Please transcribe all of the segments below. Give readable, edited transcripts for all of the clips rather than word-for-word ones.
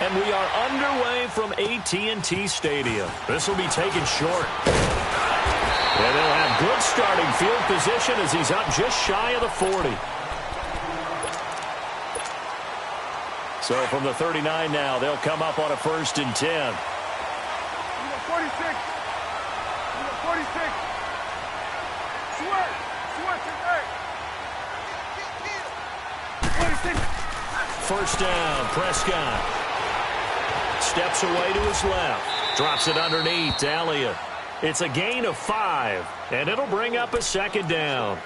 And we are underway from AT&T Stadium. This will be taken short. And they'll have good starting field position as he's up just shy of the 40. So from the 39 now, they'll come up on a 1st and 10. 46. 46. Sweat. 26. 1st down, Prescott. Steps away to his left. Drops it underneath to Elliott. It's a gain of 5, and it'll bring up a 2nd down.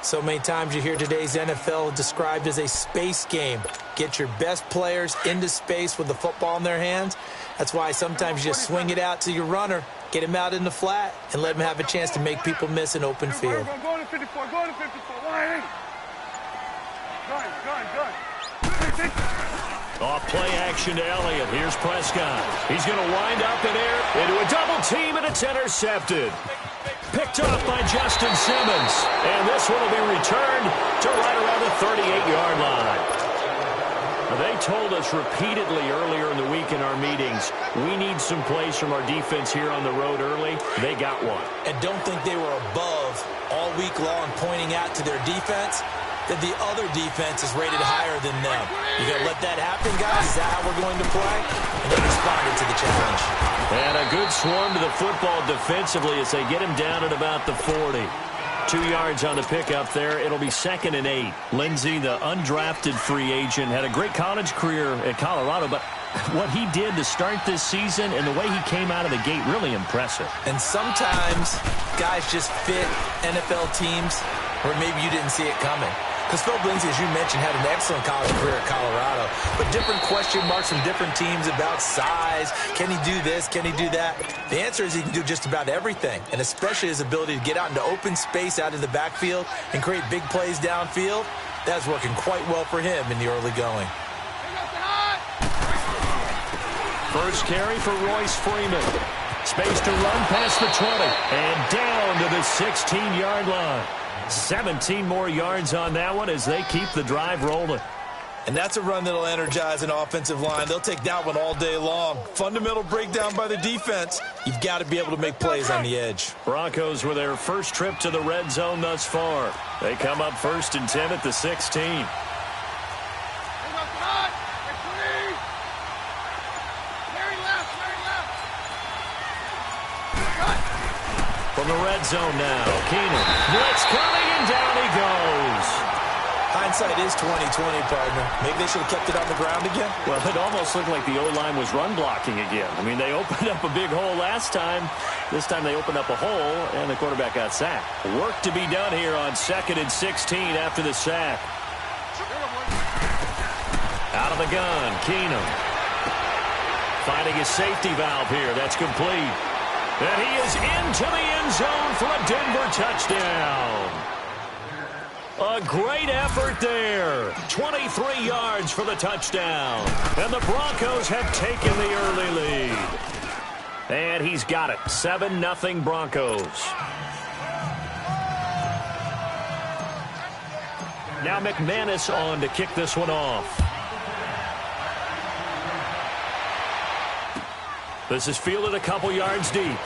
So many times you hear today's NFL described as a space game. Get your best players into space with the football in their hands. That's why sometimes you just swing it out to your runner, get him out in the flat, and let him have a chance to make people miss an open field. Go to 54. Go to 54. Gun. Off play action to Elliott. Here's Prescott. He's going to wind up in air into a double team, and it's intercepted. Picked off by Justin Simmons. And this one will be returned to right around the 38-yard line. They told us repeatedly earlier in the week in our meetings, we need some plays from our defense here on the road early. They got one. And don't think they were above all week long pointing out to their defense that the other defense is rated higher than them. You got to let that happen, guys. Is that how we're going to play? And they responded to the challenge. And a good swarm to the football defensively as they get him down at about the 40. 2 yards on the pickup there. It'll be 2nd and 8. Lindsey, the undrafted free agent, had a great college career at Colorado, but what he did to start this season and the way he came out of the gate, really impressive. And sometimes guys just fit NFL teams where maybe you didn't see it coming. Because Phil Lindsey, as you mentioned, had an excellent college career at Colorado, but different question marks from different teams about size. Can he do this? Can he do that? The answer is he can do just about everything, and especially his ability to get out into open space out of the backfield and create big plays downfield. That's working quite well for him in the early going. First carry for Royce Freeman. Space to run past the 20 and down to the 16-yard line. 17 more yards on that one as they keep the drive rolling. And that's a run that'll energize an offensive line. They'll take that one all day long. Fundamental breakdown by the defense. You've got to be able to make plays on the edge. Broncos with their first trip to the red zone thus far. They come up 1st and 10 at the 16. From the red zone now, Keenan. Blitz coming, and down he goes. Hindsight is 20/20, partner. Maybe they should have kept it on the ground again. Well, it almost looked like the O-line was run blocking again. I mean, they opened up a big hole last time. This time they opened up a hole, and the quarterback got sacked. Work to be done here on 2nd and 16 after the sack. Out of the gun, Keenan. Finding his safety valve here. That's complete. And he is into the end zone for a Denver touchdown. A great effort there. 23 yards for the touchdown. And the Broncos have taken the early lead. And he's got it. 7-0 Broncos. Now McManus on to kick this one off. This is fielded a couple yards deep.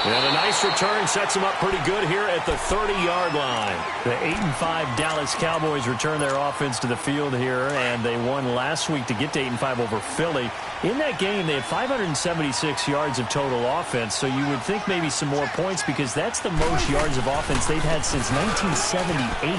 And a nice return sets them up pretty good here at the 30-yard line. The 8-5 Dallas Cowboys return their offense to the field here, and they won last week to get to 8-5 over Philly. In that game, they had 576 yards of total offense, so you would think maybe some more points because that's the most yards of offense they've had since 1978.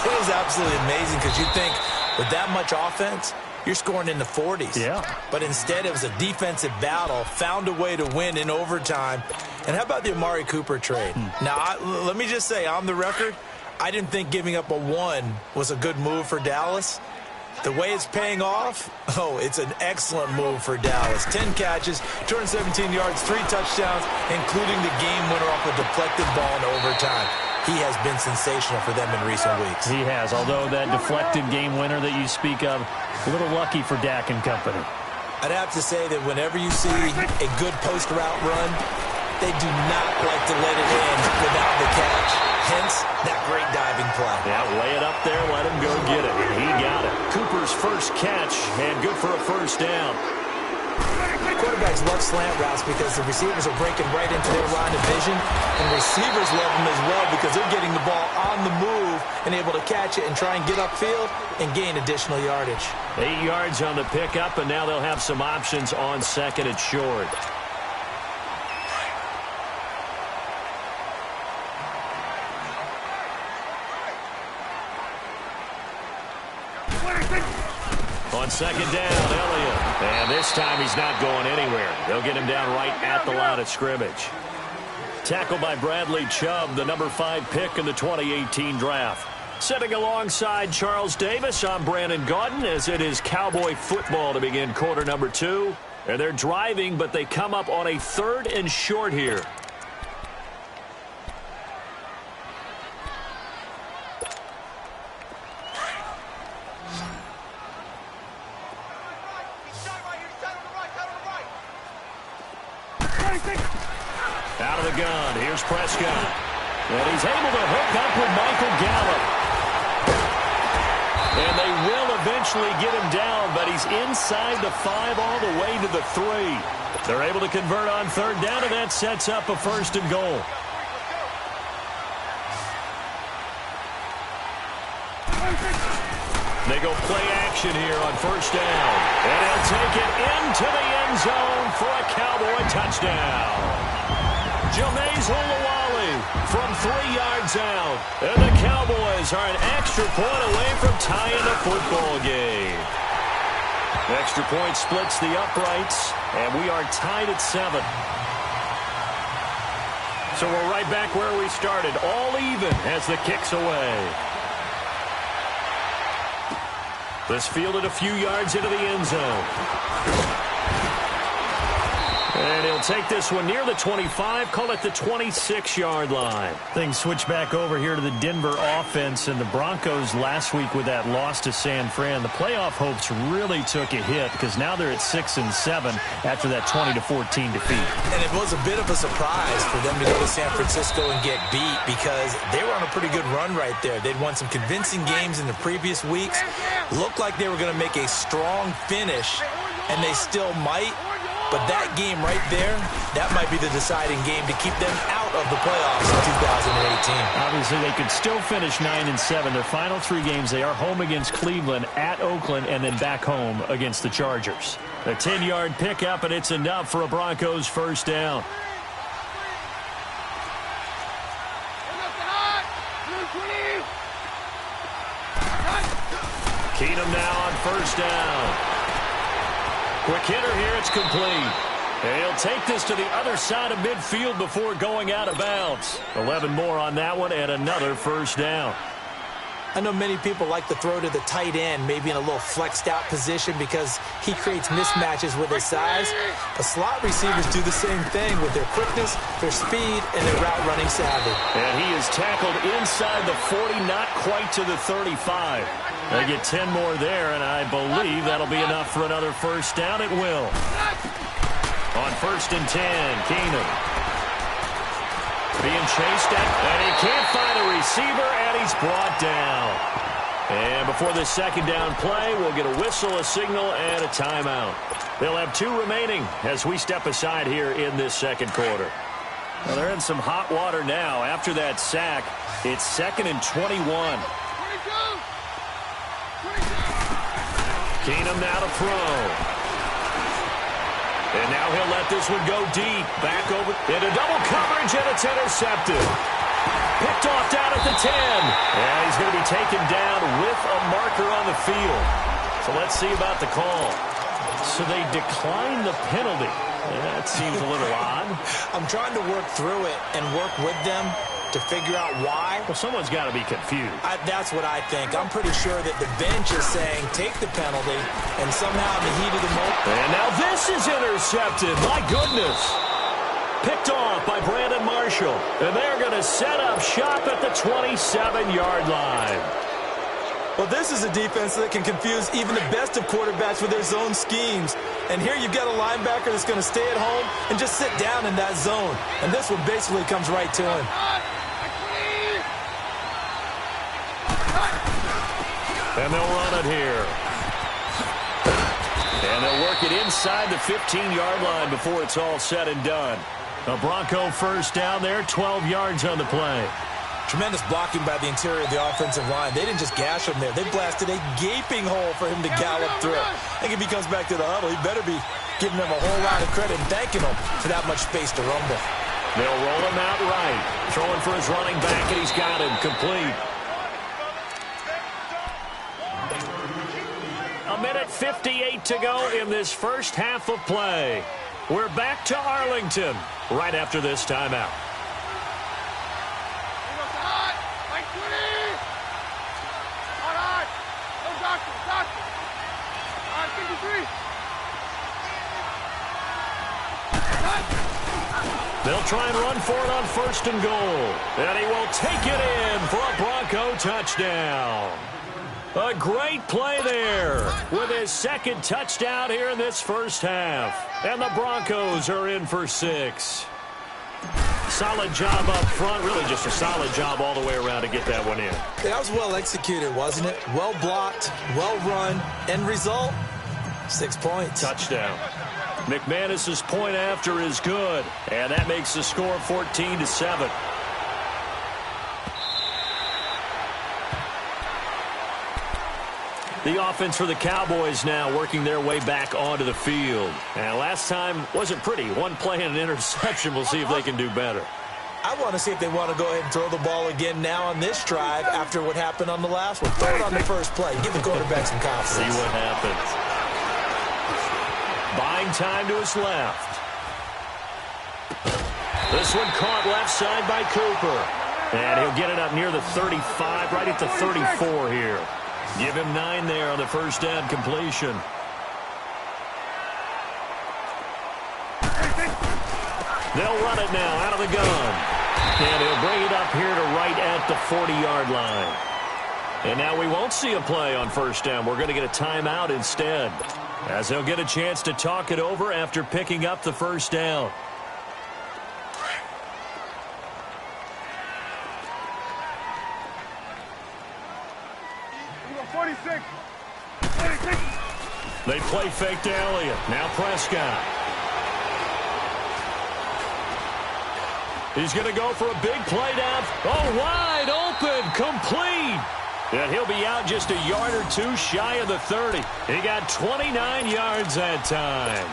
It is absolutely amazing because you'd think with that much offense, you're scoring in the 40s. Yeah. But instead, it was a defensive battle, found a way to win in overtime. And how about the Amari Cooper trade? Now, let me just say, on the record, I didn't think giving up a 1 was a good move for Dallas. The way it's paying off, it's an excellent move for Dallas. 10 catches, 217 yards, 3 touchdowns, including the game winner off a deflected ball in overtime. He has been sensational for them in recent weeks. He has, although that deflected game winner that you speak of, a little lucky for Dak and company. I'd have to say that whenever you see a good post-route run, they do not like to let it in without the catch. hence that great diving play. Yeah, lay it up there, let him go get it. He got it. Cooper's first catch, and good for a first down. Quarterbacks love slant routes because the receivers are breaking right into their line of vision, and receivers love them as well because they're getting the ball on the move and able to catch it and try and get upfield and gain additional yardage. 8 yards on the pickup, and now they'll have some options on second and short. On second down, Elliott. And this time he's not going anywhere. They'll get him down right at the line of scrimmage. Tackled by Bradley Chubb, the number 5 pick in the 2018 draft. Sitting alongside Charles Davis, I'm Brandon Gaudin, as it is Cowboy football to begin quarter number 2. And they're driving, but they come up on a 3rd and short here. Out of the gun, here's Prescott. And he's able to hook up with Michael Gallup. And they will eventually get him down, but he's inside the 5 all the way to the 3. They're able to convert on 3rd down, and that sets up a 1st and goal. They go play action here on 1st down. And he'll take it into the end zone for a Cowboy touchdown. Jameis Olawale from 3 yards out. And the Cowboys are an extra point away from tying the football game. Extra point splits the uprights, and we are tied at 7. So we're right back where we started, all even as the kick's away. This fielded a few yards into the end zone. And he'll take this one near the 25, call it the 26-yard line. Things switch back over here to the Denver offense, and the Broncos last week with that loss to San Fran. The playoff hopes really took a hit because now they're at 6-7 after that 20-14 defeat. And it was a bit of a surprise for them to go to San Francisco and get beat because they were on a pretty good run right there. They'd won some convincing games in the previous weeks. Looked like they were going to make a strong finish, and they still might. But that game right there, that might be the deciding game to keep them out of the playoffs in 2018. Obviously, they could still finish 9-7. Their final 3 games, they are home against Cleveland, at Oakland, and then back home against the Chargers. A 10-yard pickup, and it's enough for a Broncos 1st down. Keenum now on 1st down. Quick hitter here, it's complete. And he'll take this to the other side of midfield before going out of bounds. 11 more on that one and another 1st down. I know many people like to throw to the tight end, maybe in a little flexed out position because he creates mismatches with his size. But slot receivers do the same thing with their quickness, their speed, and their route running savvy. And he is tackled inside the 40, not quite to the 35. They get 10 more there, and I believe that'll be enough for another 1st down. It will. On 1st and 10, Keenum. Being chased at, and he can't find a receiver, and he's brought down. And before this 2nd down play, we'll get a whistle, a signal, and a timeout. They'll have 2 remaining as we step aside here in this 2nd quarter. Well, they're in some hot water now. After that sack, it's 2nd and 21. Keenum now to throw. And now he'll let this one go deep. Back over into double coverage, and it's intercepted. Picked off down at the 10. And he's going to be taken down with a marker on the field. So let's see about the call. So they decline the penalty. Yeah, that seems a little odd. I'm trying to work through it and work with them to figure out why. Well, someone's got to be confused. That's what I think. I'm pretty sure that the bench is saying take the penalty, and somehow in the heat of the moment. And now this is intercepted. My goodness. Picked off by Brandon Marshall. And they're going to set up shop at the 27-yard line. Well, this is a defense that can confuse even the best of quarterbacks with their zone schemes. And here you've got a linebacker that's going to stay at home and just sit down in that zone. And this one basically comes right to him. And they'll run it here. And they'll work it inside the 15-yard line before it's all said and done. A Bronco first down there, 12 yards on the play. Tremendous blocking by the interior of the offensive line. They didn't just gash him there. They blasted a gaping hole for him to gallop through. I think if he comes back to the huddle, he better be giving them a whole lot of credit and thanking them for that much space to rumble. They'll roll him out right. Throwing for his running back, and he's got him complete. 1:58 to go in this first half of play. We're back to Arlington right after this timeout. They'll try and run for it on first and goal. And he will take it in for a Bronco touchdown. A great play there with his second touchdown here in this first half. And the Broncos are in for 6. Solid job up front. Really just a solid job all the way around to get that one in. That was well executed, wasn't it? Well blocked, well run. End result, 6 points. Touchdown. McManus's point after is good. And that makes the score 14-7. The offense for the Cowboys now working their way back onto the field. And last time wasn't pretty. One play and an interception. We'll see if they can do better. I want to see if they want to go ahead and throw the ball again now on this drive after what happened on the last one. Throw it on the first play. Give the quarterback some confidence. See what happens. Buying time to his left. This one caught left side by Cooper. And he'll get it up near the 35, right at the 34 here. Give him 9 there on the first down completion. They'll run it now out of the gun. And he'll bring it up here to right at the 40-yard line. And now we won't see a play on first down. We're going to get a timeout instead, as they'll get a chance to talk it over after picking up the first down. They play fake to Elliott. Now Prescott. He's going to go for a big play down. Oh, wide open. Complete. And he'll be out just a yard or two shy of the 30. He got 29 yards that time.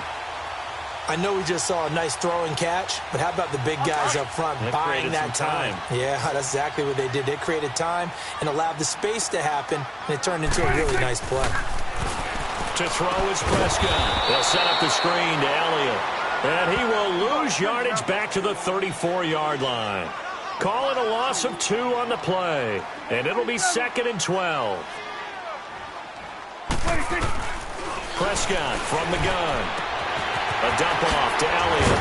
I know we just saw a nice throwing catch, but how about the big guys up front buying that time? Yeah, that's exactly what they did. They created time and allowed the space to happen, and it turned into a really nice play. To throw is Prescott. They'll set up the screen to Elliott. And he will lose yardage back to the 34-yard line. Call it a loss of 2 on the play. And it'll be 2nd and 12. Prescott from the gun. A dump off to Elliott.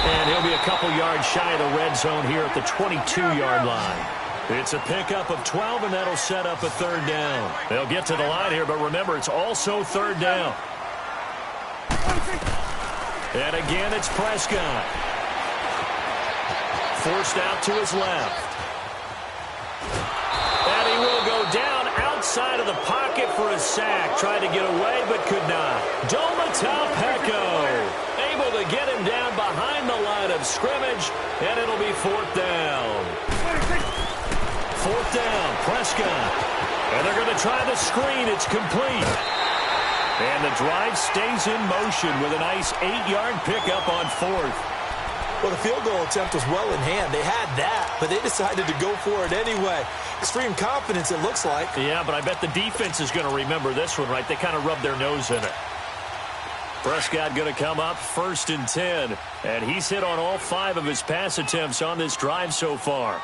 And he'll be a couple yards shy of the red zone here at the 22-yard line. It's a pickup of 12, and that'll set up a 3rd down. They'll get to the line here, but remember, it's also 3rd down. And again, it's Prescott. Forced out to his left. And he will go down outside of the pocket for a sack. Tried to get away, but could not. Domata-Peko able to get him down behind the line of scrimmage, and it'll be 4th down. 4th down, Prescott. And they're going to try the screen. It's complete. And the drive stays in motion with a nice 8-yard pickup on 4th. Well, the field goal attempt was well in hand. They had that, but they decided to go for it anyway. Extreme confidence, it looks like. Yeah, but I bet the defense is going to remember this one, right? They kind of rubbed their nose in it. Prescott going to come up 1st and 10, and he's hit on all 5 of his pass attempts on this drive so far.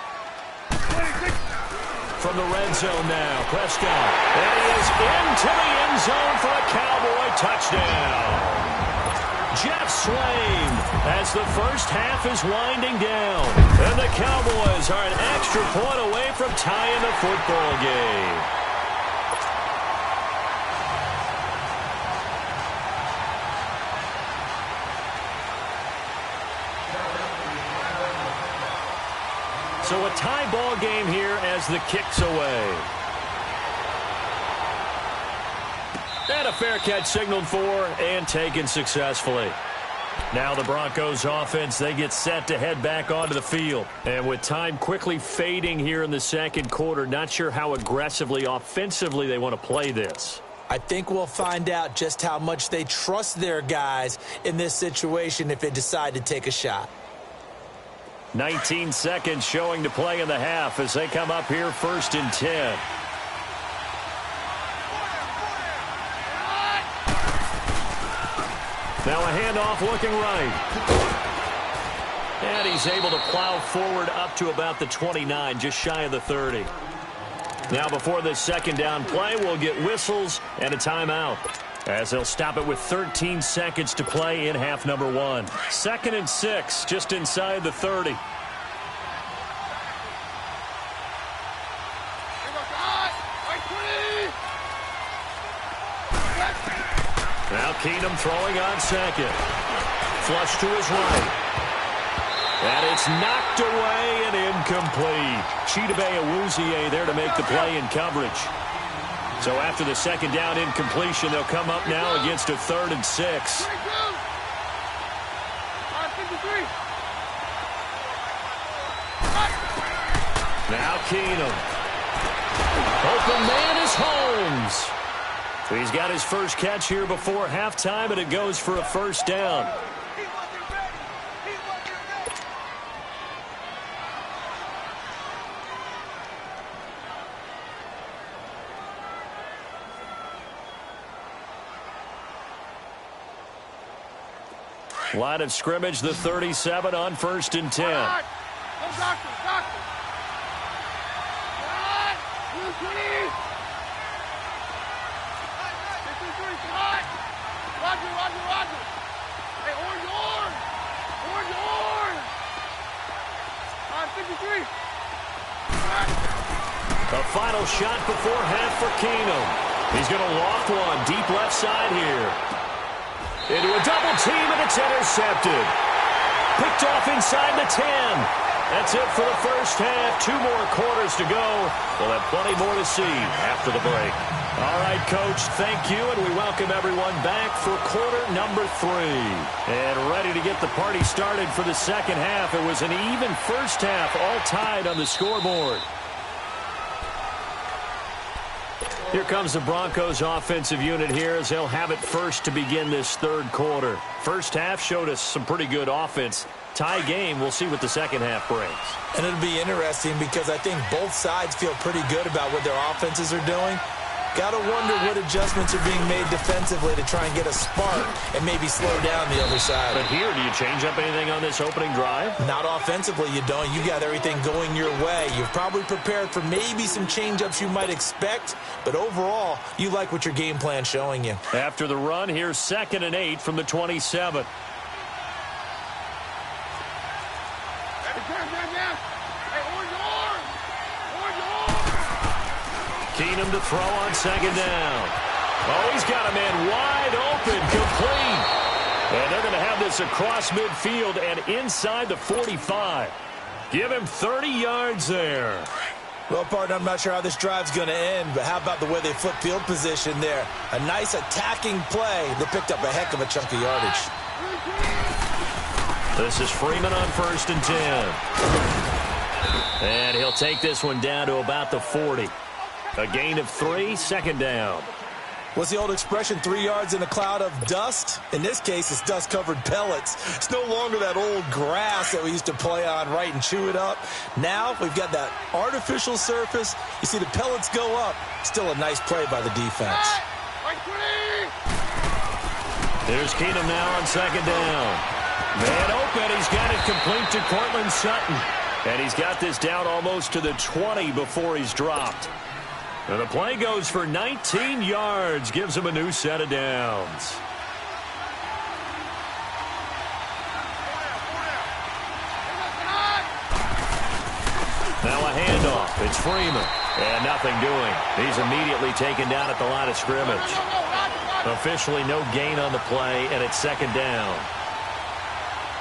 From the red zone now, Prescott. And he is into the end zone for a Cowboy touchdown. Jeff Swain as the first half is winding down. And the Cowboys are an extra point away from tying the football game. So a tie ball game here as the kick's away. And a fair catch signaled for and taken successfully. Now the Broncos offense, they get set to head back onto the field. And with time quickly fading here in the second quarter, not sure how aggressively, offensively they want to play this. I think we'll find out just how much they trust their guys in this situation if they decide to take a shot. 19 seconds showing to play in the half as they come up here 1st and 10. Now a handoff looking right. And he's able to plow forward up to about the 29, just shy of the 30. Now before this second down play, we'll get whistles and a timeout, as they'll stop it with 13 seconds to play in half number 1. 2nd and 6, just inside the 30. Now Keenum throwing on 2nd. Flush to his right. And it's knocked away and incomplete. CTP8U's there to make the play in coverage. So after the second down incompletion, they'll come up now against a 3rd and 6. Now Keenum. Open man is Holmes. He's got his first catch here before halftime, and it goes for a 1st down. Line of scrimmage, the 37 on 1st and 10. A final shot before half for Keenum. He's going to loft one deep left side here. Into a double team, and it's intercepted. Picked off inside the 10. That's it for the first half. 2 more quarters to go. We'll have plenty more to see after the break. All right, Coach, thank you, and we welcome everyone back for quarter number 3. And ready to get the party started for the second half. It was an even first half, all tied on the scoreboard. Here comes the Broncos offensive unit here as they'll have it first to begin this 3rd quarter. First half showed us some pretty good offense. Tie game, we'll see what the second half brings. And it'll be interesting because I think both sides feel pretty good about what their offenses are doing. Got to wonder what adjustments are being made defensively to try and get a spark and maybe slow down the other side. But here, do you change up anything on this opening drive? Not offensively, you don't. You got everything going your way. You've probably prepared for maybe some change-ups you might expect, but overall, you like what your game plan's showing you. After the run, here's 2nd and 8 from the 27. Keenum to throw on 2nd down. Oh, he's got a man wide open, complete. And they're going to have this across midfield and inside the 45. Give him 30 yards there. Well, partner, I'm not sure how this drive's going to end, but how about the way they flip field position there? A nice attacking play that picked up a heck of a chunk of yardage. This is Freeman on 1st and 10. And he'll take this one down to about the 40. A gain of 3, 2nd down. What's the old expression, 3 yards in a cloud of dust? In this case, it's dust-covered pellets. It's no longer that old grass that we used to play on, right, and chew it up. Now we've got that artificial surface. You see the pellets go up. Still a nice play by the defense. There's Keenum now on 2nd down. Man open, he's got it complete to Cortland Sutton. And he's got this down almost to the 20 before he's dropped. And the play goes for 19 yards, gives him a new set of downs. Now a handoff. It's Freeman. And nothing doing. He's immediately taken down at the line of scrimmage. Officially no gain on the play, and it's 2nd down.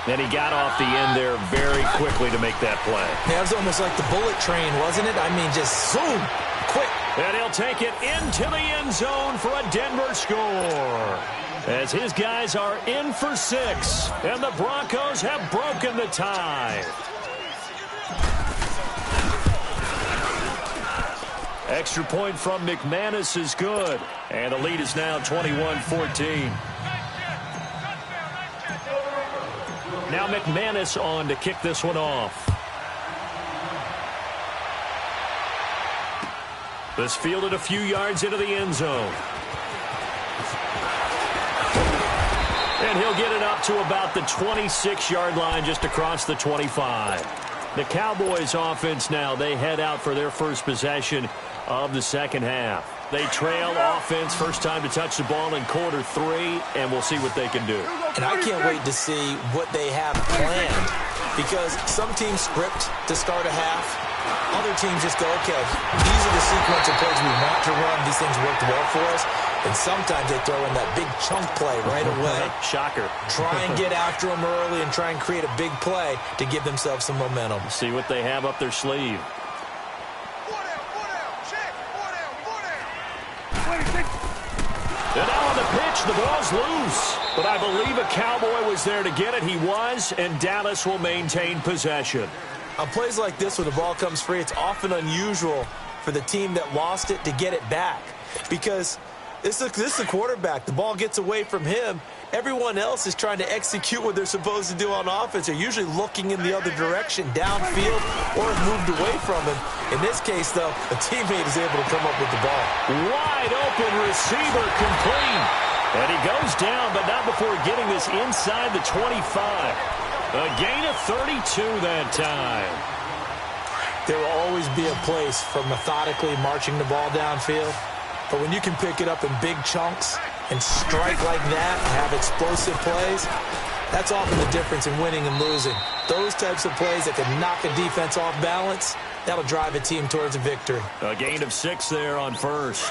And he got off the end there very quickly to make that play. Yeah, it was almost like the bullet train, wasn't it? I mean, just zoom, quick. And he'll take it into the end zone for a Denver score. As his guys are in for 6, and the Broncos have broken the tie. Extra point from McManus is good, and the lead is now 21-14. Now McManus on to kick this one off. This fielded a few yards into the end zone. And he'll get it up to about the 26-yard line, just across the 25. The Cowboys offense now, they head out for their first possession of the second half. They trail offense, first time to touch the ball in quarter 3, and we'll see what they can do. And I can't wait to see what they have planned, because some teams script to start a half. Other teams just go, okay, these are the sequence of plays we want to run. These things worked well for us. And sometimes they throw in that big chunk play right away. Shocker. Try and get after them early and try and create a big play to give themselves some momentum. See what they have up their sleeve. And now on the pitch, the ball's loose. But I believe a Cowboy was there to get it. He was, and Dallas will maintain possession. On plays like this, when the ball comes free, it's often unusual for the team that lost it to get it back. Because this is the quarterback. The ball gets away from him. Everyone else is trying to execute what they're supposed to do on offense. They're usually looking in the other direction, downfield, or have moved away from him. In this case, though, a teammate is able to come up with the ball. Wide open receiver, complete. And he goes down, but not before getting this inside the 25. A gain of 32 that time. There will always be a place for methodically marching the ball downfield. But when you can pick it up in big chunks and strike like that and have explosive plays, that's often the difference in winning and losing. Those types of plays that can knock a defense off balance, that'll drive a team towards a victory. A gain of 6 there on first.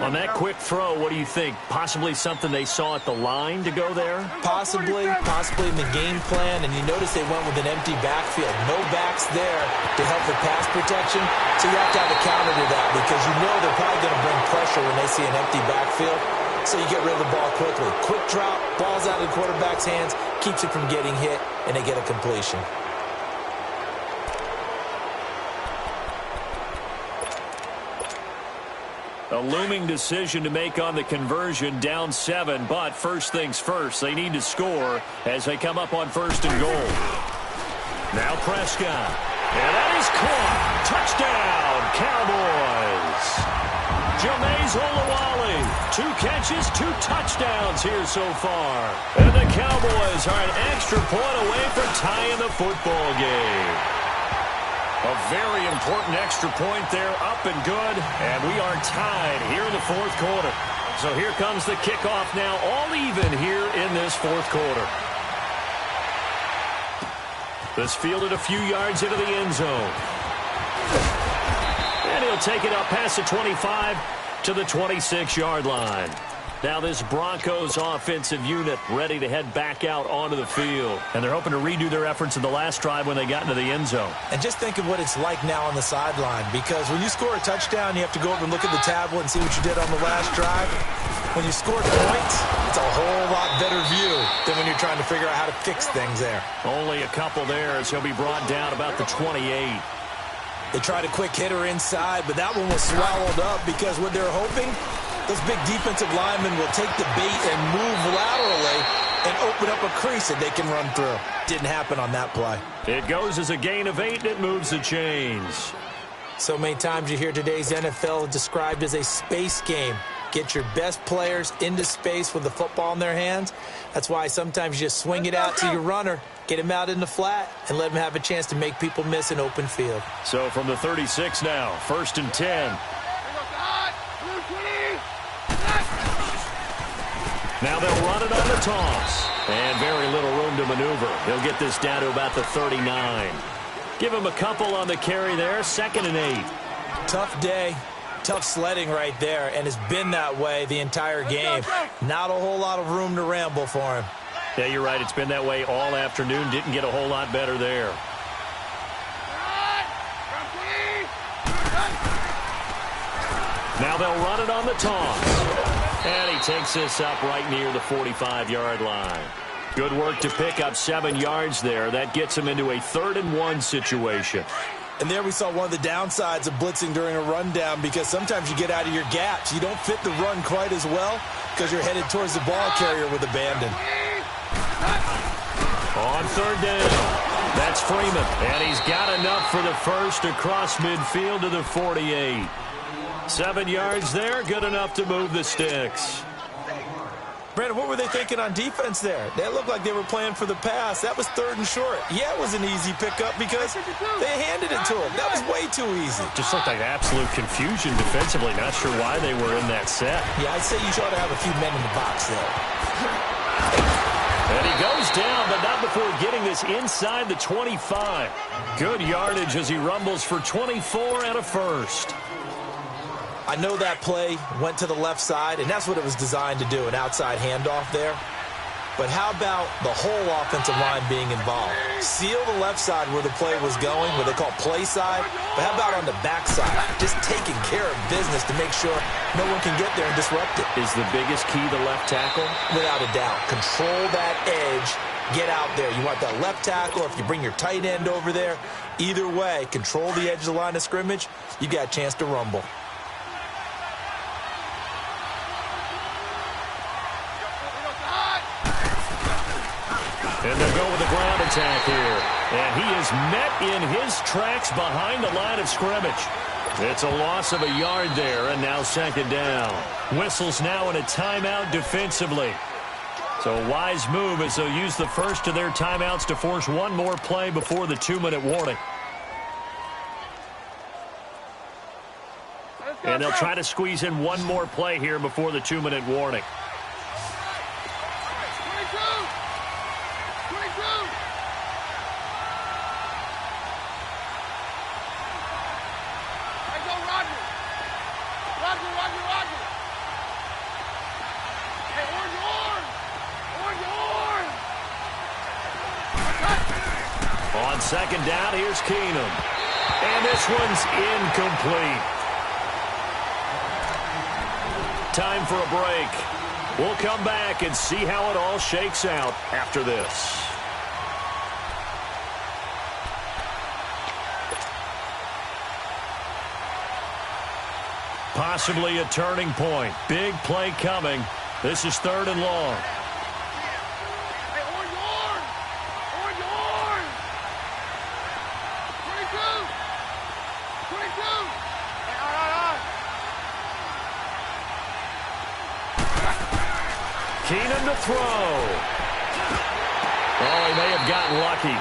On that quick throw, what do you think? Possibly something they saw at the line to go there? Possibly in the game plan. And you notice they went with an empty backfield. No backs there to help with pass protection. So you have to have a counter to that, because you know they're probably going to bring pressure when they see an empty backfield. So you get rid of the ball quickly. Quick drop, ball's out of the quarterback's hands, keeps it from getting hit, and they get a completion. A looming decision to make on the conversion, down 7, but first things first, they need to score as they come up on 1st and goal. Now Prescott, and that is caught. Touchdown, Cowboys. Jameis Olawale, 2 catches, 2 touchdowns here so far. And the Cowboys are an extra point away from tying the football game. A very important extra point there, up and good, and we are tied here in the 4th quarter. So here comes the kickoff now, all even here in this 4th quarter. This fielded a few yards into the end zone. And he'll take it up past the 25 to the 26-yard line. Now this Broncos offensive unit ready to head back out onto the field. And they're hoping to redo their efforts in the last drive when they got into the end zone. And just think of what it's like now on the sideline, because when you score a touchdown, you have to go over and look at the tablet and see what you did on the last drive. When you score points, it's a whole lot better view than when you're trying to figure out how to fix things there. Only a couple there as he'll be brought down about the 28. They tried a quick hitter inside, but that one was swallowed up, because what they're hoping, those big defensive linemen will take the bait and move laterally and open up a crease that they can run through. Didn't happen on that play. It goes as a gain of 8, and it moves the chains. So many times you hear today's NFL described as a space game. Get your best players into space with the football in their hands. That's why sometimes you just swing it out to your runner, get him out in the flat, and let him have a chance to make people miss an open field. So from the 36 now, 1st and 10. Now they'll run it on the toss. And very little room to maneuver. He'll get this down to about the 39. Give him a couple on the carry there, 2nd and 8. Tough day. Tough sledding right there, and it's been that way the entire game. Not a whole lot of room to ramble for him. Yeah, you're right. It's been that way all afternoon. Didn't get a whole lot better there. Now they'll run it on the toss. And he takes this up right near the 45-yard line. Good work to pick up 7 yards there. That gets him into a 3rd-and-1 situation. And there we saw one of the downsides of blitzing during a rundown, because sometimes you get out of your gaps. You don't fit the run quite as well because you're headed towards the ball carrier with abandon. On 3rd down, that's Freeman. And he's got enough for the first across midfield to the 48. 7 yards there, good enough to move the sticks. Brandon, what were they thinking on defense there? They looked like they were playing for the pass. That was 3rd and short. Yeah, it was an easy pickup because they handed it to him. That was way too easy. Just looked like absolute confusion defensively. Not sure why they were in that set. Yeah, I'd say you ought to have a few men in the box there. And he goes down, but not before getting this inside the 25. Good yardage as he rumbles for 24 and a first. I know that play went to the left side, and that's what it was designed to do, an outside handoff there. But how about the whole offensive line being involved? Seal the left side where the play was going, what they call play side. But how about on the back side? Just taking care of business to make sure no one can get there and disrupt it. Is the biggest key the left tackle? Without a doubt. Control that edge. Get out there. You want that left tackle, if you bring your tight end over there. Either way, control the edge of the line of scrimmage. You got a chance to rumble. And they'll go with the ground attack here. And he is met in his tracks behind the line of scrimmage. It's a loss of a yard there, and now 2nd down. Whistles now in a timeout defensively. So a wise move as they'll use the first of their timeouts to force one more play before the 2-minute warning. And they'll try to squeeze in one more play here before the 2-minute warning. On 2nd down, here's Keenum. And this one's incomplete. Time for a break. We'll come back and see how it all shakes out after this. Possibly a turning point. Big play coming. This is 3rd and long. Keenum to throw. Oh, he may have gotten lucky.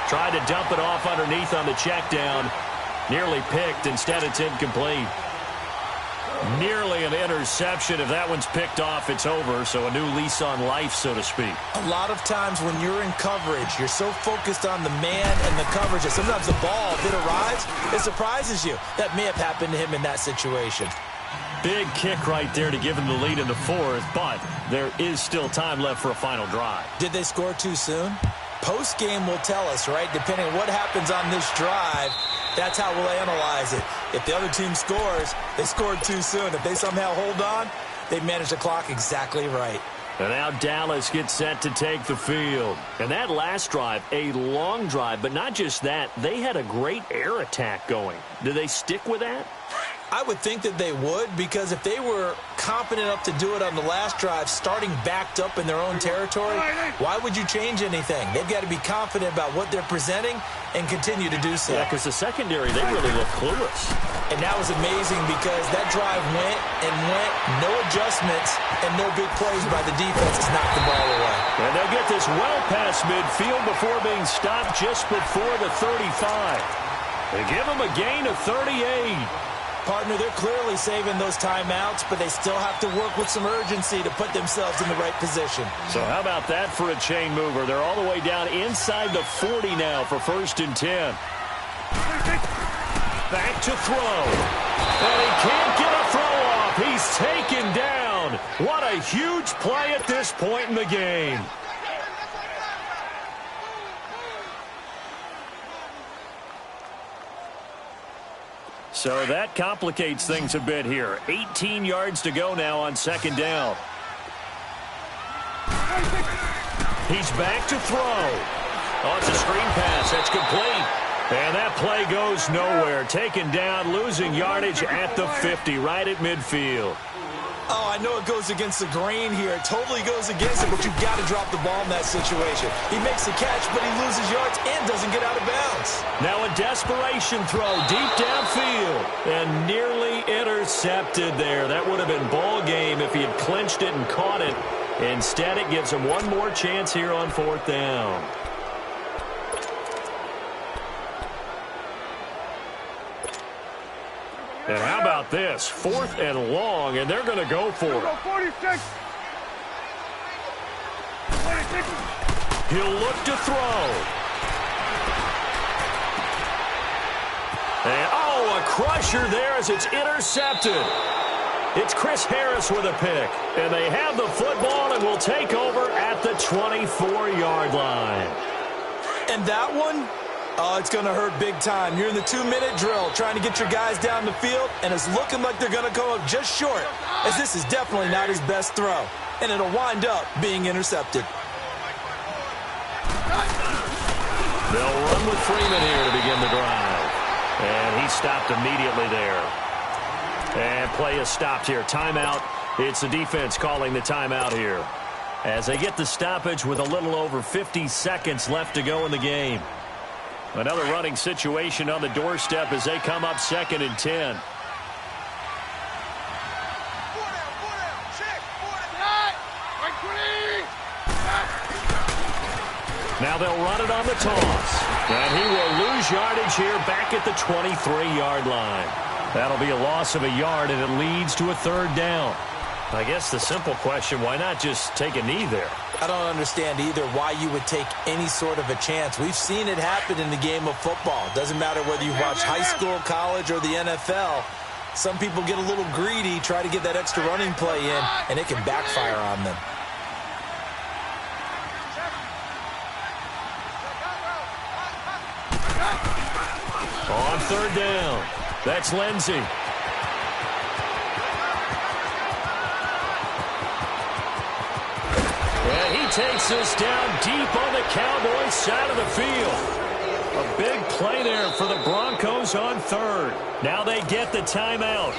Tried to dump it off underneath on the check down. Nearly picked. Instead, it's incomplete. Nearly an interception. If that one's picked off, it's over. So a new lease on life, so to speak. A lot of times when you're in coverage, you're so focused on the man and the coverage that sometimes the ball, if it arrives, it surprises you. That may have happened to him in that situation. Big kick right there to give him the lead in the 4th, but there is still time left for a final drive. Did they score too soon? Post-game will tell us, right? Depending on what happens on this drive, that's how we'll analyze it. If the other team scores, they scored too soon. If they somehow hold on, they manage the clock exactly right. And now Dallas gets set to take the field. And that last drive, a long drive, but not just that, they had a great air attack going. Do they stick with that? I would think that they would, because if they were confident enough to do it on the last drive, starting backed up in their own territory, why would you change anything? They've got to be confident about what they're presenting and continue to do so. Yeah, because the secondary, they really look clueless. And that was amazing because that drive went and went, no adjustments, and no big plays by the defense to knock the ball away. And they'll get this well past midfield before being stopped just before the 35. They give them a gain of 38. Partner, they're clearly saving those timeouts, but they still have to work with some urgency to put themselves in the right position. So how about that for a chain mover? They're all the way down inside the 40 now for 1st and 10. Back to throw. And he can't get a throw off. He's taken down. What a huge play at this point in the game. So that complicates things a bit here. 18 yards to go now on second down. He's back to throw. Oh, it's a screen pass. That's complete. And that play goes nowhere. Taken down, losing yardage at the 50, right at midfield. Oh, I know it goes against the grain here. It totally goes against it, but you've got to drop the ball in that situation. He makes the catch, but he loses yards and doesn't get out of bounds. Now a desperation throw deep downfield and nearly intercepted there. That would have been ball game if he had clinched it and caught it. Instead, it gives him one more chance here on fourth down. And how about this? 4th and long, and they're going to go for it. 46. He'll look to throw. And, oh, a crusher there as it's intercepted. It's Chris Harris with a pick. And they have the football and will take over at the 24-yard line. And that one? Oh, it's going to hurt big time. You're in the 2-minute drill trying to get your guys down the field, and it's looking like they're going to come up just short, as this is definitely not his best throw, and it'll wind up being intercepted. They'll run with Freeman here to begin the drive. And he stopped immediately there. And play is stopped here. Timeout. It's the defense calling the timeout here, as they get the stoppage with a little over 50 seconds left to go in the game. Another running situation on the doorstep as they come up 2nd and 10. Now they'll run it on the toss. And he will lose yardage here back at the 23-yard line. That'll be a loss of a yard, and it leads to a 3rd down. I guess the simple question, why not just take a knee there? I don't understand either why you would take any sort of a chance. We've seen it happen in the game of football. Doesn't matter whether you watch high school, college, or the NFL. Some people get a little greedy, try to get that extra running play in, and it can backfire on them. On 3rd down, that's Lindsey. And he takes this down deep on the Cowboys side of the field. A big play there for the Broncos on 3rd. Now they get the timeout.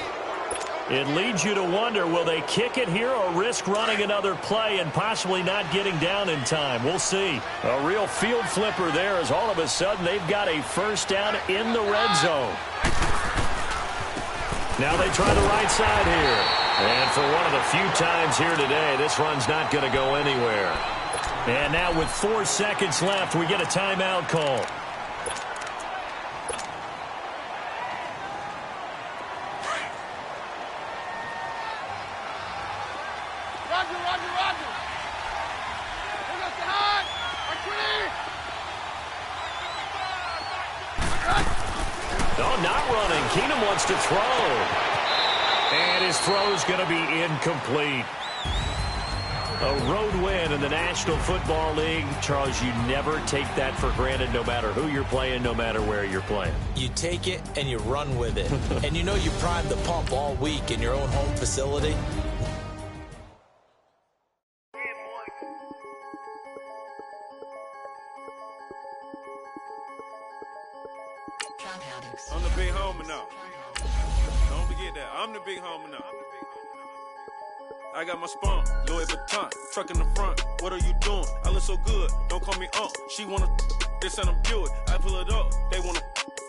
It leads you to wonder, will they kick it here or risk running another play and possibly not getting down in time? We'll see. A real field flipper there as all of a sudden they've got a 1st down in the red zone. Now they try the right side here. And for one of the few times here today, this run's not going to go anywhere. And now with 4 seconds left, we get a timeout call. Oh, not running. Keenum wants to throw. And his throw's going to be incomplete. A road win in the National Football League. Charles, you never take that for granted no matter who you're playing, no matter where you're playing. You take it and you run with it. And you know you primed the pump all week in your own home facility. I'm the big homie now. Don't forget that. I'm the big homie now. I got my spawn, Louis Vuitton, truck in the front. What are you doing? I look so good. Don't call me She wanna they send them Buick. I pull it up. They wanna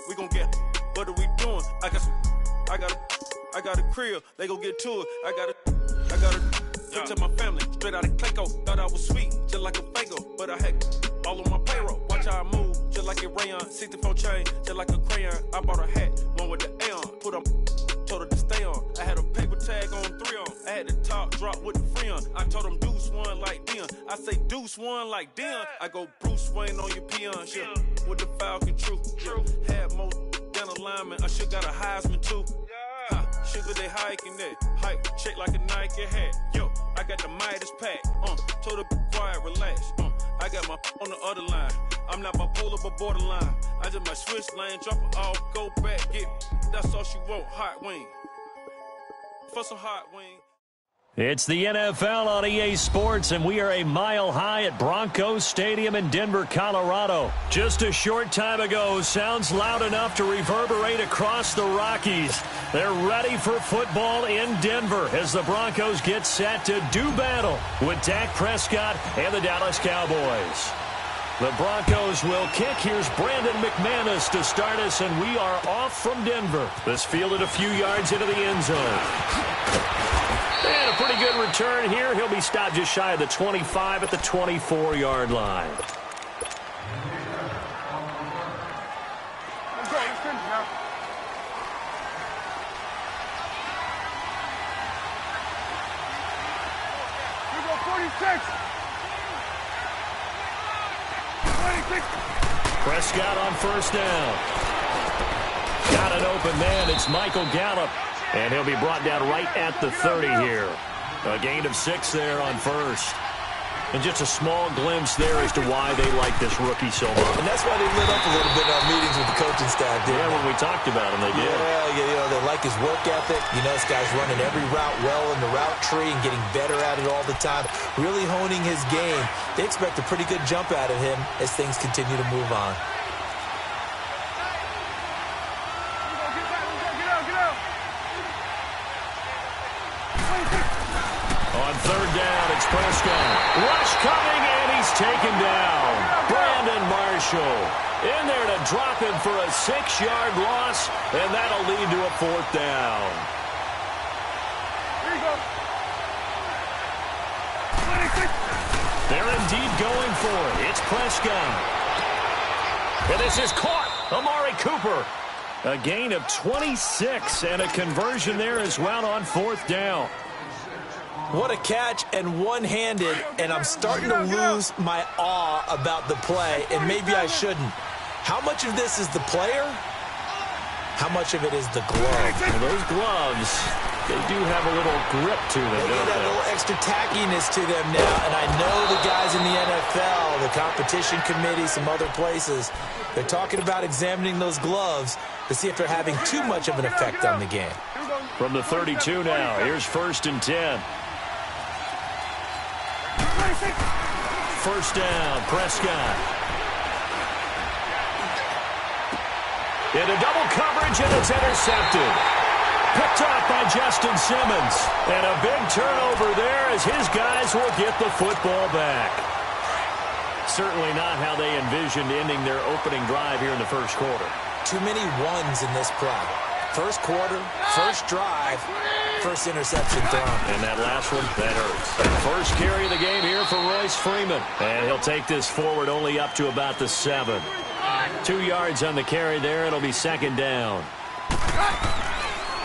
we gon' get. What are we doing? I got a crib. They gon' get to it. I got a Took to my family, straight out of Clayco. Thought I was sweet, just like a Fago. But I had all on my payroll. Watch how I move, just like a rayon. 64 chain, just like a crayon. I bought a hat, one with the Aeon. Put on, told her to stay on. I had a paper tag on 3 on. I had the top drop with the free on. I told them Deuce one like Dion. I say Deuce one like Dion. I go Bruce Wayne on your peon. Yeah. With the Falcon, true. Had more than a lineman. I should got a Heisman too. Sugar, they hiking that. Hike, shake like a Nike hat. Yo, I got the Midas pack. Told her be quiet, relax. I got my on the other line. I'm not bipolar, but borderline. I just might switch lane, drop it off, go back, get that's all she want, hot wing. For some hot wing. It's the NFL on EA Sports, and we are a mile high at Broncos Stadium in Denver, Colorado. Just a short time ago, sounds loud enough to reverberate across the Rockies. They're ready for football in Denver as the Broncos get set to do battle with Dak Prescott and the Dallas Cowboys. The Broncos will kick. Here's Brandon McManus to start us, and we are off from Denver. This fielded a few yards into the end zone. And a pretty good return here. He'll be stopped just shy of the 25 at the 24-yard line. Let's go. Let's finish now. We go 46. 26. Prescott on first down. Got an open man. It's Michael Gallup. And he'll be brought down right at the 30 here. A gain of 6 there on first. And just a small glimpse there as to why they like this rookie so much. And that's why they lit up a little bit in our meetings with the coaching staff, didn't Yeah, they? when we talked about him, they did. Yeah, they like his work ethic. You know, this guy's running every route well in the route tree and getting better at it all the time, really honing his game. They expect a pretty good jump out of him as things continue to move on. On third down, it's Prescott. Rush coming, and he's taken down. Brandon Marshall in there to drop him for a 6-yard loss, and that'll lead to a 4th down. Here you go. 26. They're indeed going for it. It's Prescott. And this is caught. Amari Cooper. A gain of 26 and a conversion there as well on 4th down. What a catch and one-handed, and I'm starting to lose my awe about the play, and maybe I shouldn't. How much of this is the player? How much of it is the glove? Well, those gloves, they do have a little grip to them, They don't get a they? little extra tackiness to them now, and I know the guys in the NFL, the competition committee, some other places, they're talking about examining those gloves to see if they're having too much of an effect on the game. From the 32 now, here's 1st and 10. First down, Prescott. Into double coverage, and it's intercepted. Picked off by Justin Simmons. And a big turnover there as his guys will get the football back. Certainly not how they envisioned ending their opening drive here in the first quarter. Too many ones in this play. First quarter, first drive, first interception thrown. And that last one, that hurts. First carry of the game here for Royce Freeman. And he'll take this forward only up to about the 7. 2 yards on the carry there. It'll be 2nd down.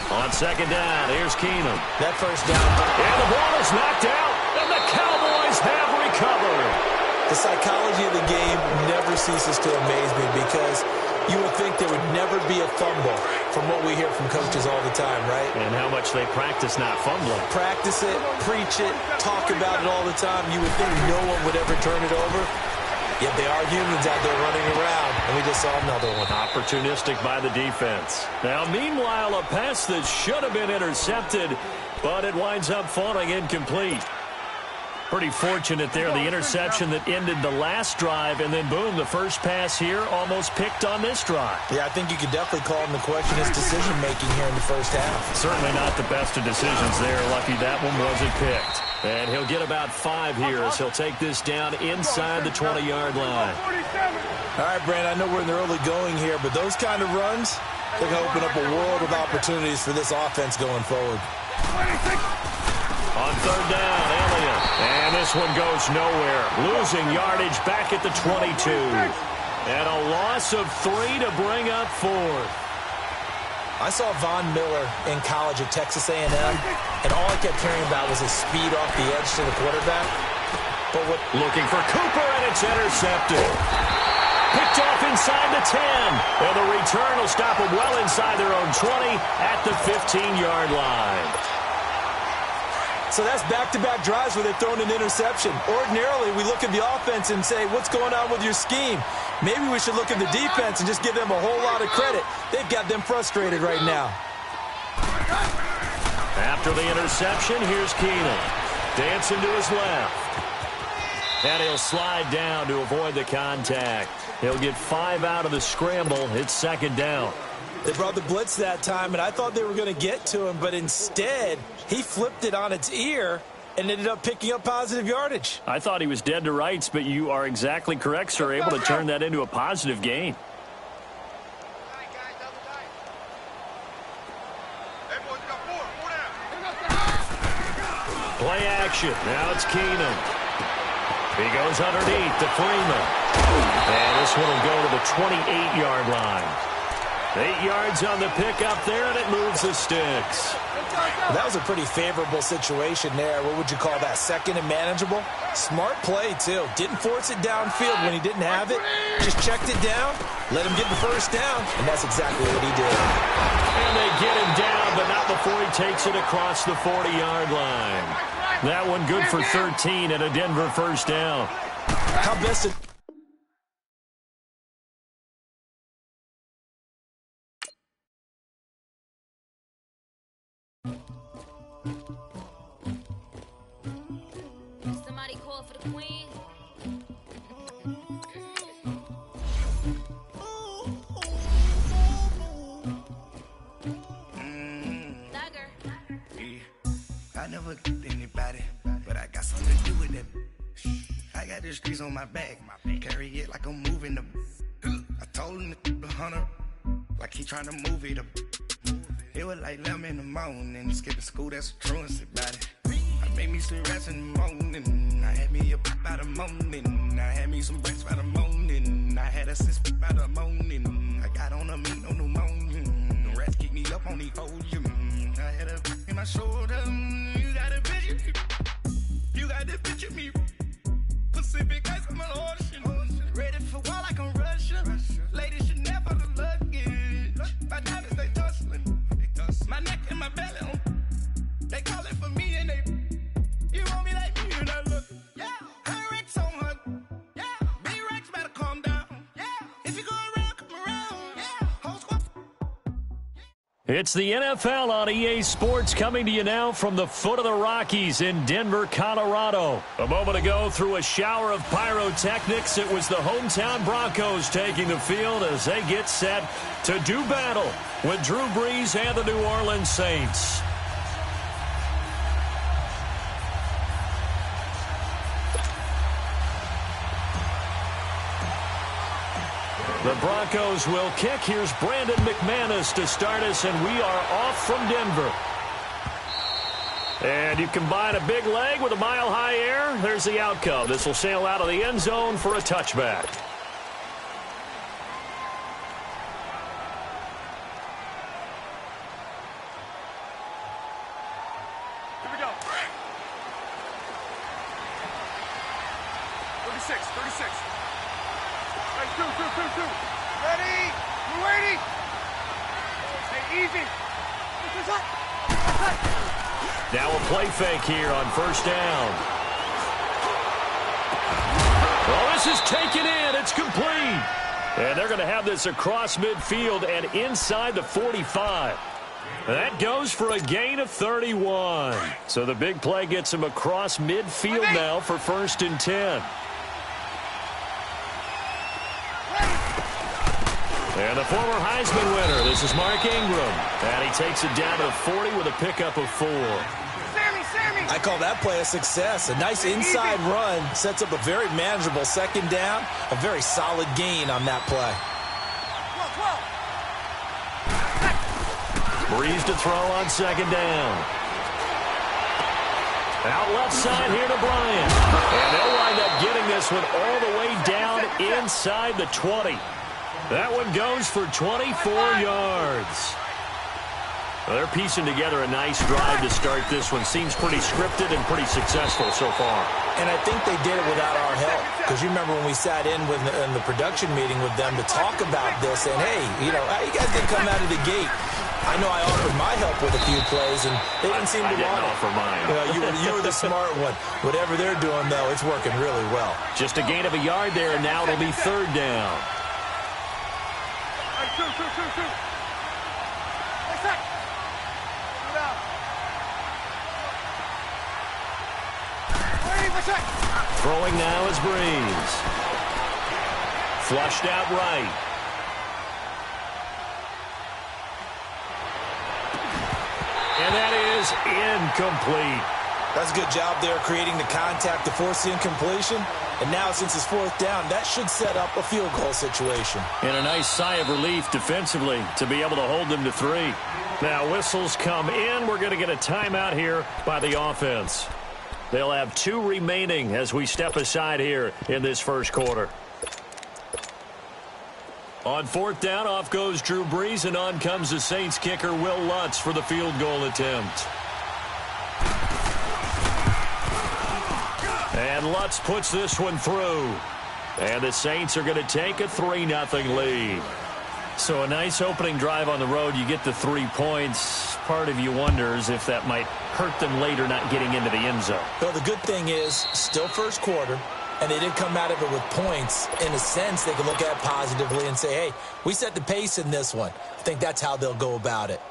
On 2nd down, here's Keenum. That first down. And the ball is knocked out, and the Cowboys have recovered. The psychology of the game never ceases to amaze me because you would think there would never be a fumble from what we hear from coaches all the time, right? And how much they practice not fumbling. Practice it, preach it, talk about it all the time. You would think no one would ever turn it over. Yet they are humans out there running around, and we just saw another one. Opportunistic by the defense. Now, meanwhile, a pass that should have been intercepted, but it winds up falling incomplete. Pretty fortunate there, the interception that ended the last drive, and then boom, the first pass here almost picked on this drive. Yeah, I think you could definitely call into question his decision-making here in the first half. Certainly not the best of decisions there. Lucky that one wasn't picked. And he'll get about 5 here as he'll take this down inside the 20-yard line. 47. All right, Brand, I know we're in the early going here, but those kind of runs, they're going to open up a world of opportunities for this offense going forward. 26. On 3rd down, Elliott. And this one goes nowhere. Losing yardage back at the 22. And a loss of 3 to bring up 4th. I saw Von Miller in college at Texas A&M, and all I kept hearing about was his speed off the edge to the quarterback. But what? Looking for Cooper, and it's intercepted. Picked off inside the 10. And the return will stop them well inside their own 20 at the 15-yard line. So that's back-to-back drives where they've thrown an interception. Ordinarily, we look at the offense and say, what's going on with your scheme? Maybe we should look at the defense and just give them a whole lot of credit. They've got them frustrated right now. After the interception, here's Keenum. Dancing to his left. And he'll slide down to avoid the contact. He'll get 5 out of the scramble. It's second down. They brought the blitz that time, and I thought they were going to get to him, but instead, he flipped it on its ear and ended up picking up positive yardage. I thought he was dead to rights, but you are exactly correct, sir. Able to turn that into a positive gain. Play action. Now it's Keenum. He goes underneath to Freeman. And this one will go to the 28-yard line. 8 yards on the pickup there, and it moves the sticks. Well, that was a pretty favorable situation there. What would you call that? Second and manageable? Smart play, too. Didn't force it downfield when he didn't have it. Just checked it down, let him get the first down, and that's exactly what he did. And they get him down, but not before he takes it across the 40-yard line. That one good for 13 and a Denver first down. How best to... Somebody call for the queen. I never get anybody, but I got something to do with it. I got the streets on my back, carry it like I'm moving them. I told him to 100, like he trying to move it up. It was like 11 in the morning, skipping school, that's a truancy about it. I made me some rest in the morning, I had me a pop by the morning. I had me some breaks by the morning, I had a six by the morning. I got on a meat on the morning, the rats keep me up on the podium. I had a in my shoulder, you got a picture me, you got the picture me. Pacific ice on my ocean, ready for war like I'm Russia. Ladies should never the luggage, my diamonds they tussling, my neck and my belly on. They call it for me and they, you want me like me and I look, yeah. Her Rex on her, yeah. B-Rex better calm down, yeah. If you go around, come around, yeah. Whole squad. It's the NFL on EA Sports coming to you now from the foot of the Rockies in Denver, Colorado. A moment ago, through a shower of pyrotechnics, it was the hometown Broncos taking the field as they get set to do battle with Drew Brees and the New Orleans Saints. The Broncos will kick. Here's Brandon McManus to start us, and we are off from Denver. And you combine a big leg with a mile-high air. There's the outcome. This will sail out of the end zone for a touchback. Here we go. 36, 36. Right, two. Ready? We're waiting. Stay easy. Now a play fake here on first down. Well, this is taken in. It's complete. And they're going to have this across midfield and inside the 45. That goes for a gain of 31. So the big play gets him across midfield now for 1st and 10. And the former Heisman winner, this is Mark Ingram. And he takes it down to the 40 with a pickup of 4. Sammy. I call that play a success. A nice inside run sets up a very manageable second down. A very solid gain on that play. 12. Breeze to throw on second down. Out left side here to Bryant. And they'll wind up getting this one all the way down inside the 20. That one goes for 24 yards. Well, they're piecing together a nice drive to start this one. Seems pretty scripted and pretty successful so far. And I think they did it without our help. Because you remember when we sat in the production meeting with them to talk about this, and hey, you know, how you guys did come out of the gate. I know I offered my help with a few plays, and they didn't seem to want it. I didn't offer mine. You were the smart one. Whatever they're doing, though, it's working really well. Just a gain of a yard there, and now it'll be third down. Hey, two. Hey, set. Get out. Wait, what's that? Throwing now is Breeze. Flushed out right. And that is incomplete. That's a good job there creating the contact to force the incompletion. And now, since it's fourth down, that should set up a field goal situation. And a nice sigh of relief defensively to be able to hold them to 3. Now, whistles come in. We're going to get a timeout here by the offense. They'll have 2 remaining as we step aside here in this first quarter. On fourth down, off goes Drew Brees, and on comes the Saints kicker, Will Lutz, for the field goal attempt. And Lutz puts this one through. And the Saints are going to take a 3-0 lead. So a nice opening drive on the road. You get the 3 points. Part of you wonders if that might hurt them later not getting into the end zone. Well, the good thing is, still first quarter, and they did come out of it with points. In a sense, they can look at it positively and say, hey, we set the pace in this one. I think that's how they'll go about it.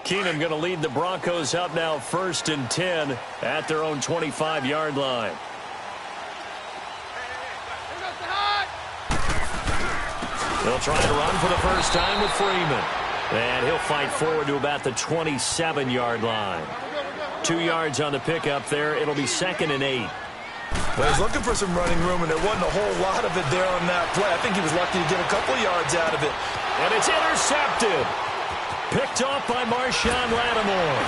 Keenum going to lead the Broncos up now 1st and 10 at their own 25-yard line. They'll try to run for the first time with Freeman. And he'll fight forward to about the 27-yard line. 2 yards on the pickup there. It'll be 2nd and 8. Well, he's looking for some running room, and there wasn't a whole lot of it there on that play. I think he was lucky to get a couple yards out of it. And it's intercepted. Picked off by Marshawn Lattimore.